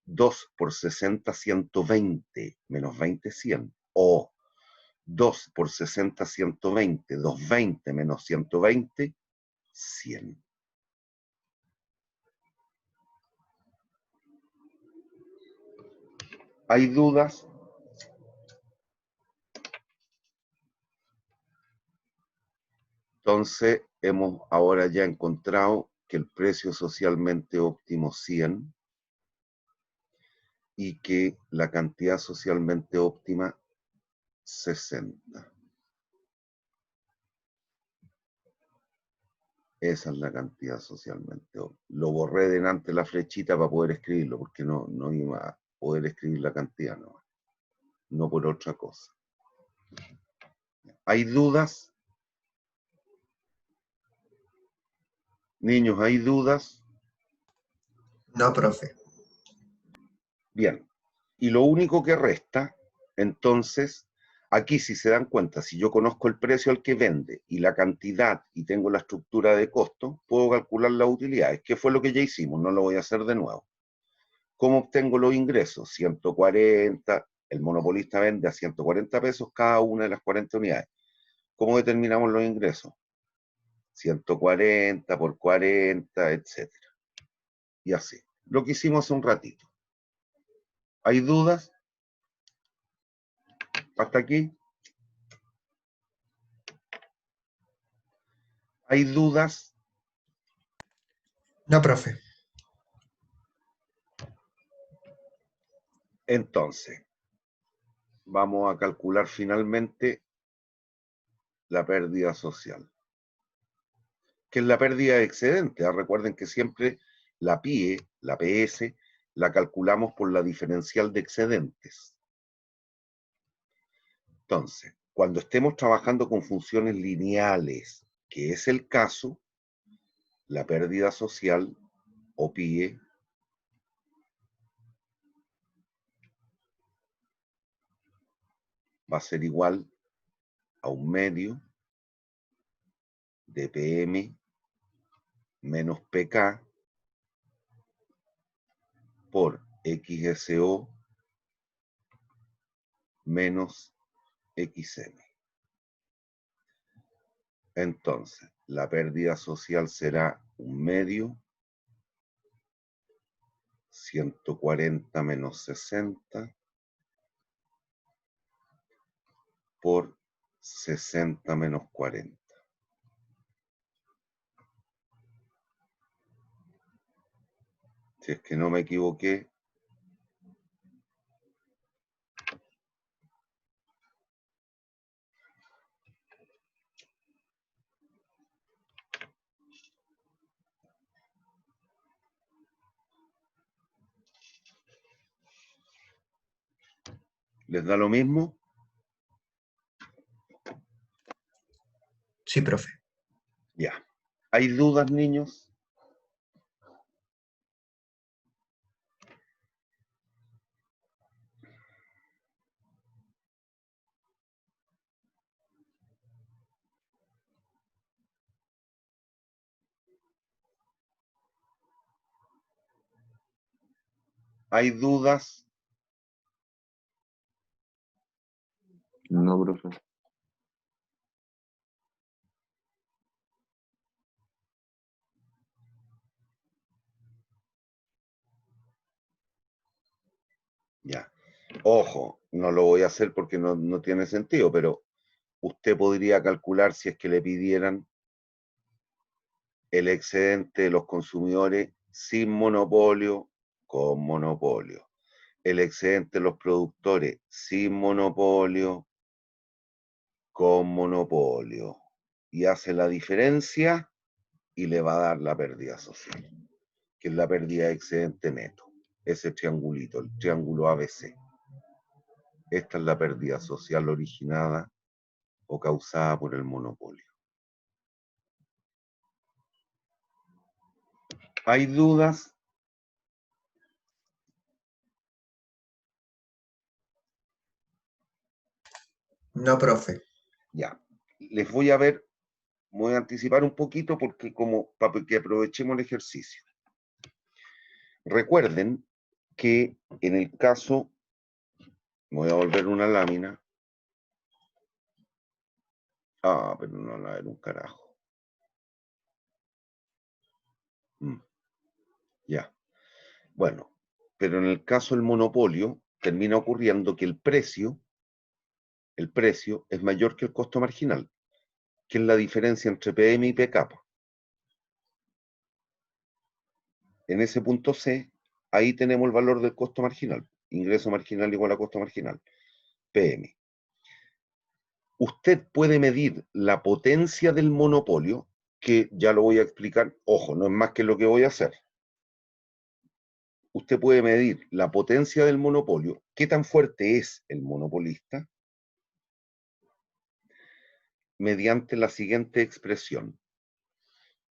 2 por 60, 120, menos 20, 100. O 2 por 60, 120. 220 menos 120, 100. ¿Hay dudas? Entonces, hemos ahora ya encontrado que el precio socialmente óptimo 100 y que la cantidad socialmente óptima 60. Esa es la cantidad socialmente óptima. Lo borré delante de la flechita para poder escribirlo, porque no iba a poder escribir la cantidad, no por otra cosa. ¿Hay dudas? Niños, ¿hay dudas? No, profe. Bien. Y lo único que resta, entonces, aquí si se dan cuenta, si yo conozco el precio al que vende y la cantidad y tengo la estructura de costo, puedo calcular las utilidades, que fue lo que ya hicimos, no lo voy a hacer de nuevo. ¿Cómo obtengo los ingresos? 140, el monopolista vende a 140 pesos cada una de las 40 unidades. ¿Cómo determinamos los ingresos? 140 por 40, etc. Y así. Lo que hicimos hace un ratito. ¿Hay dudas? ¿Hasta aquí? ¿Hay dudas? No, profe. Entonces, vamos a calcular finalmente la pérdida social, que es la pérdida de excedente. Recuerden que siempre la PIE, la PS, la calculamos por la diferencial de excedentes. Entonces, cuando estemos trabajando con funciones lineales, que es el caso, la pérdida social o PIE va a ser igual a un medio de PM menos PK por XSO menos XM. Entonces, la pérdida social será un medio, 140 menos 60, por 60 menos 40. Si es que no me equivoqué, ¿les da lo mismo? Sí, profe. Ya. ¿Hay dudas, niños? ¿Hay dudas? No, profe. Ya. Ojo, no lo voy a hacer porque no tiene sentido, pero usted podría calcular si es que le pidieran el excedente de los consumidores sin monopolio, con monopolio. El excedente de los productores sin monopolio, con monopolio. Y hace la diferencia y le va a dar la pérdida social, que es la pérdida de excedente neto. Ese triangulito, el triángulo ABC. Esta es la pérdida social originada o causada por el monopolio. ¿Hay dudas? No, profe. Ya. Les voy a voy a anticipar un poquito porque para que aprovechemos el ejercicio. Recuerden que en el caso, voy a volver una lámina, Ah, pero no va a haber un carajo. Ya. Bueno, pero en el caso del monopolio, termina ocurriendo que el precio es mayor que el costo marginal, que es la diferencia entre PM y PK. En ese punto C, ahí tenemos el valor del costo marginal. Ingreso marginal igual a costo marginal. PM. Usted puede medir la potencia del monopolio, que ya lo voy a explicar. Ojo, no es más que lo que voy a hacer. Usted puede medir la potencia del monopolio, qué tan fuerte es el monopolista, mediante la siguiente expresión,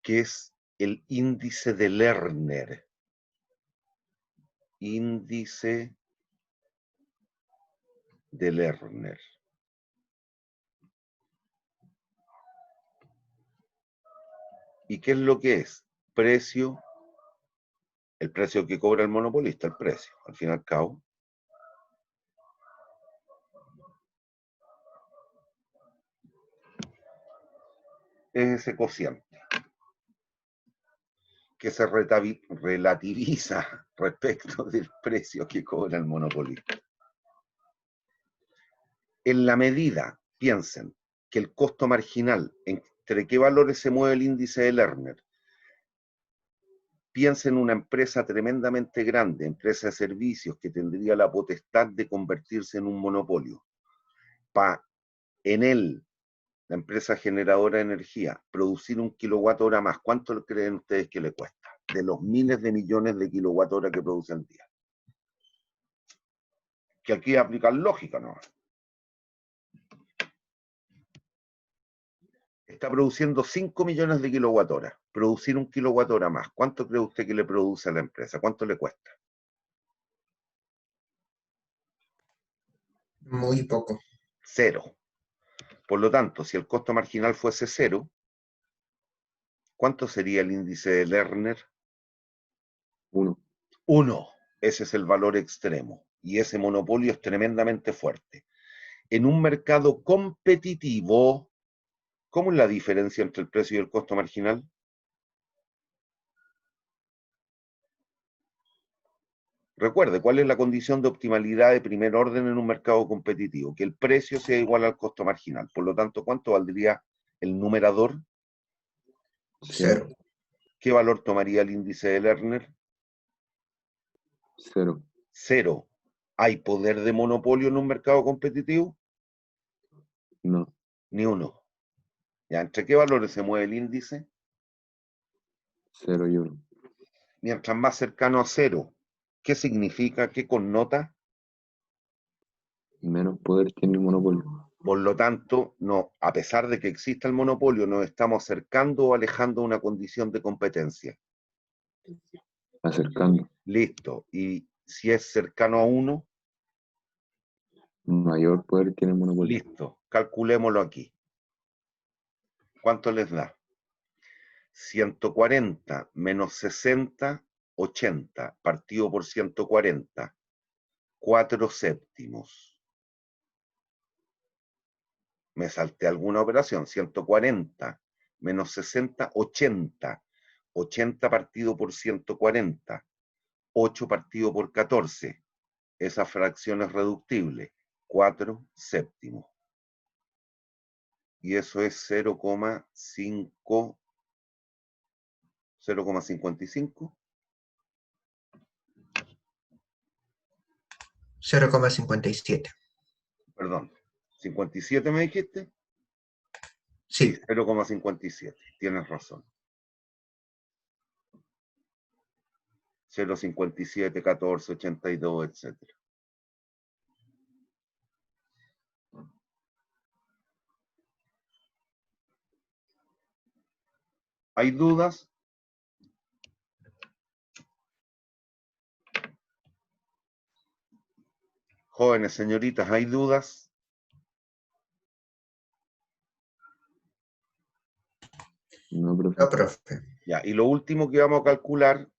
que es el índice de Lerner. Índice de Lerner. ¿Y qué es lo que es? Precio, el precio que cobra el monopolista, el precio, al fin y al cabo. Es ese cociente que se relativiza respecto del precio que cobra el monopolista. En la medida, piensen, que el costo marginal, ¿entre qué valores se mueve el índice de Lerner? Piensa en una empresa tremendamente grande, empresa de servicios, que tendría la potestad de convertirse en un monopolio. En él, la empresa generadora de energía, producir 1 kilowatt-hora más, ¿cuánto creen ustedes que le cuesta? De los miles de millones de kilowatt-hora que produce al día. Que aquí aplican lógica, ¿no? Está produciendo 5 millones de kilowatt-hora. Producir 1 kilowatt-hora más, ¿cuánto cree usted que le produce a la empresa? ¿Cuánto le cuesta? Muy poco. 0. Por lo tanto, si el costo marginal fuese 0, ¿cuánto sería el índice de Lerner? 1. 1. Ese es el valor extremo. Y ese monopolio es tremendamente fuerte. En un mercado competitivo, ¿cómo es la diferencia entre el precio y el costo marginal? Recuerde, ¿cuál es la condición de optimalidad de primer orden en un mercado competitivo? Que el precio sea igual al costo marginal. Por lo tanto, ¿cuánto valdría el numerador? 0. ¿Qué valor tomaría el índice de Lerner? 0. 0. ¿Hay poder de monopolio en un mercado competitivo? No. Ni uno. ¿Ya? ¿Entre qué valores se mueve el índice? 0 y 1. Mientras más cercano a 0. ¿Qué significa? ¿Qué connota? Menos poder tiene el monopolio. Por lo tanto, no, a pesar de que exista el monopolio, nos estamos acercando o alejando a una condición de competencia. Acercando. Listo. Y si es cercano a 1, Mayor poder tiene el monopolio. listo. Calculémoslo aquí. ¿Cuánto les da? 140 menos 60, 80, partido por 140. 4 séptimos. Me salté alguna operación. 140 menos 60, 80. 80 partido por 140. 8 partido por 14. Esa fracción es reductible. 4 séptimos. Y eso es 0,5, 0,55. 0,57. Perdón. ¿57 me dijiste? Sí. 0,57. Tienes razón. 0,57, 14, 82, etc. ¿Hay dudas? Jóvenes señoritas, ¿hay dudas? No, profe. No, profe. Ya, y lo último que vamos a calcular,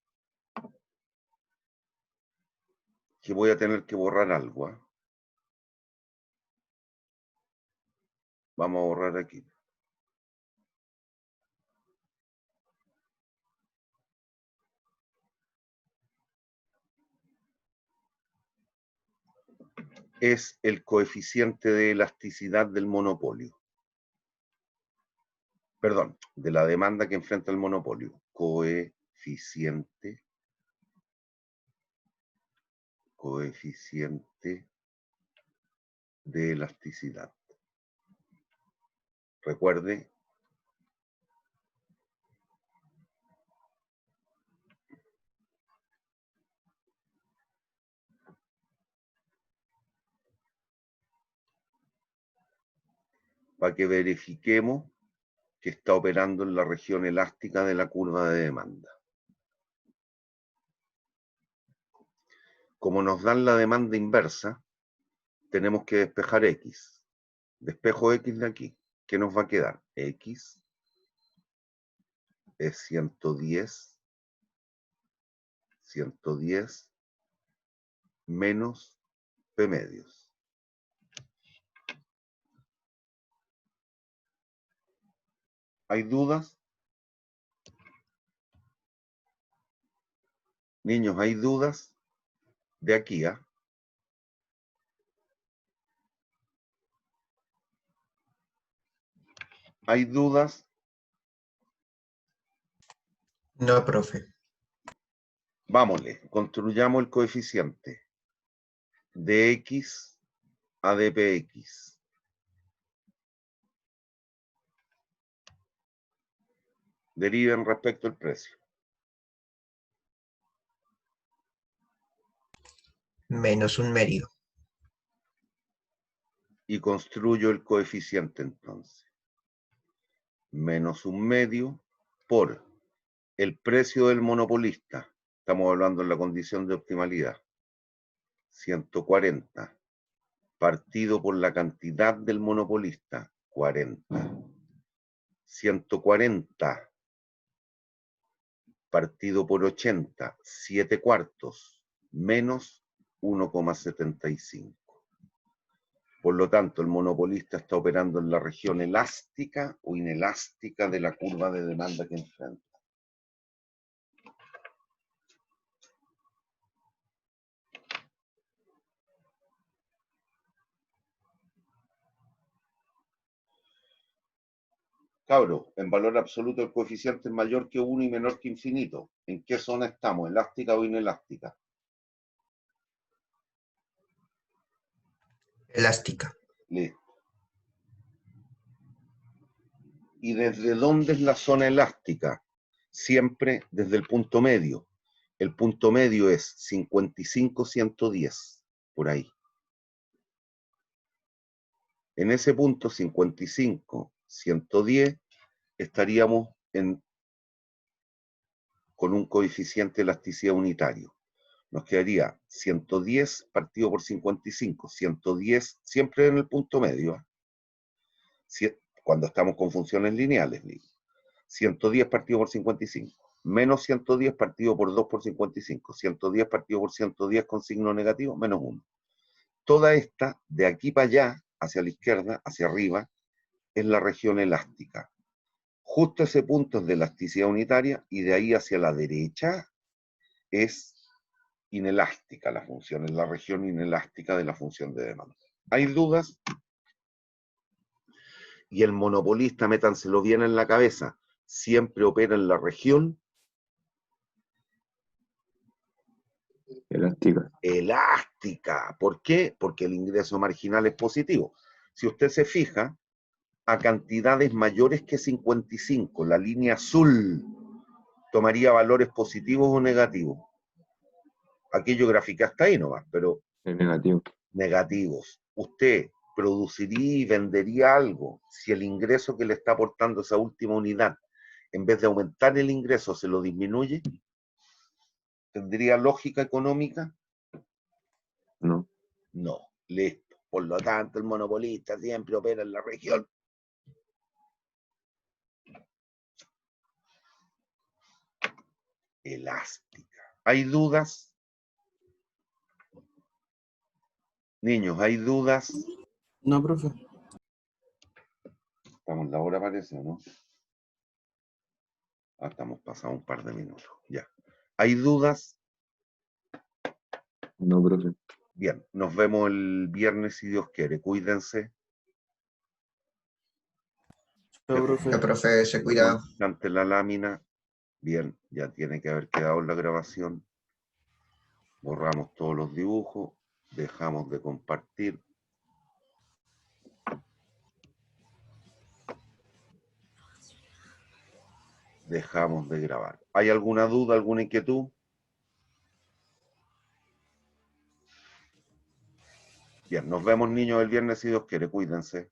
que voy a tener que borrar algo, ¿eh? Vamos a borrar aquí. es el coeficiente de elasticidad del monopolio. Perdón, de la demanda que enfrenta el monopolio. Coeficiente de elasticidad. Recuerde, para que verifiquemos que está operando en la región elástica de la curva de demanda. Como nos dan la demanda inversa, tenemos que despejar X. Despejo X de aquí. ¿Qué nos va a quedar? X es 110 menos P medios. ¿Hay dudas? Niños, ¿hay dudas? De aquí, ¿ah? ¿Hay dudas? No, profe. Vámonos, construyamos el coeficiente de X a dpx. Deriven respecto al precio. Menos 1/2. Y construyo el coeficiente entonces. Menos 1/2 por el precio del monopolista. Estamos hablando en la condición de optimalidad. 140 partido por la cantidad del monopolista. 40. 140 partido por 80. 7/4 menos 1,75. Por lo tanto, el monopolista está operando en la región elástica o inelástica de la curva de demanda que enfrenta. Cabro, en valor absoluto el coeficiente es mayor que 1 y menor que infinito. ¿En qué zona estamos? ¿Elástica o inelástica? Elástica. Listo. ¿Y desde dónde es la zona elástica? Siempre desde el punto medio. El punto medio es 55-110, por ahí. En ese punto 55-110 estaríamos con un coeficiente de elasticidad unitario. Nos quedaría 110 partido por 55. 110 siempre en el punto medio. Cuando estamos con funciones lineales. 110 partido por 55. Menos 110 partido por 2 por 55. 110 partido por 110 con signo negativo, menos 1. Toda esta, de aquí para allá, hacia la izquierda, hacia arriba, es la región elástica. Justo ese punto es de elasticidad unitaria y de ahí hacia la derecha es inelástica la función, es la región inelástica de la función de demanda. ¿Hay dudas? Y el monopolista, métanselo bien en la cabeza, siempre opera en la región Elástica. elástica. ¿Por qué? Porque el ingreso marginal es positivo. Si usted se fija, a cantidades mayores que 55, la línea azul tomaría valores positivos o negativos. Aquí yo grafiqué hasta ahí nomás, pero Es negativo. negativos. Usted produciría y vendería algo si el ingreso que le está aportando esa última unidad, en vez de aumentar el ingreso, se lo disminuye. ¿Tendría lógica económica? No. No. Listo. Por lo tanto, el monopolista siempre opera en la región elástica. ¿Hay dudas? Niños, ¿hay dudas? No, profe. Estamos en la hora, parece, ¿no? Estamos pasados un par de minutos. Ya. ¿Hay dudas? No, profe. Bien, nos vemos el viernes si Dios quiere. Cuídense. Chao, profe. Ya, profe, se cuida. Ante la lámina. Bien, ya tiene que haber quedado en la grabación. Borramos todos los dibujos. Dejamos de compartir. Dejamos de grabar. ¿Hay alguna duda, alguna inquietud? Bien, nos vemos niños el viernes si Dios quiere. Cuídense.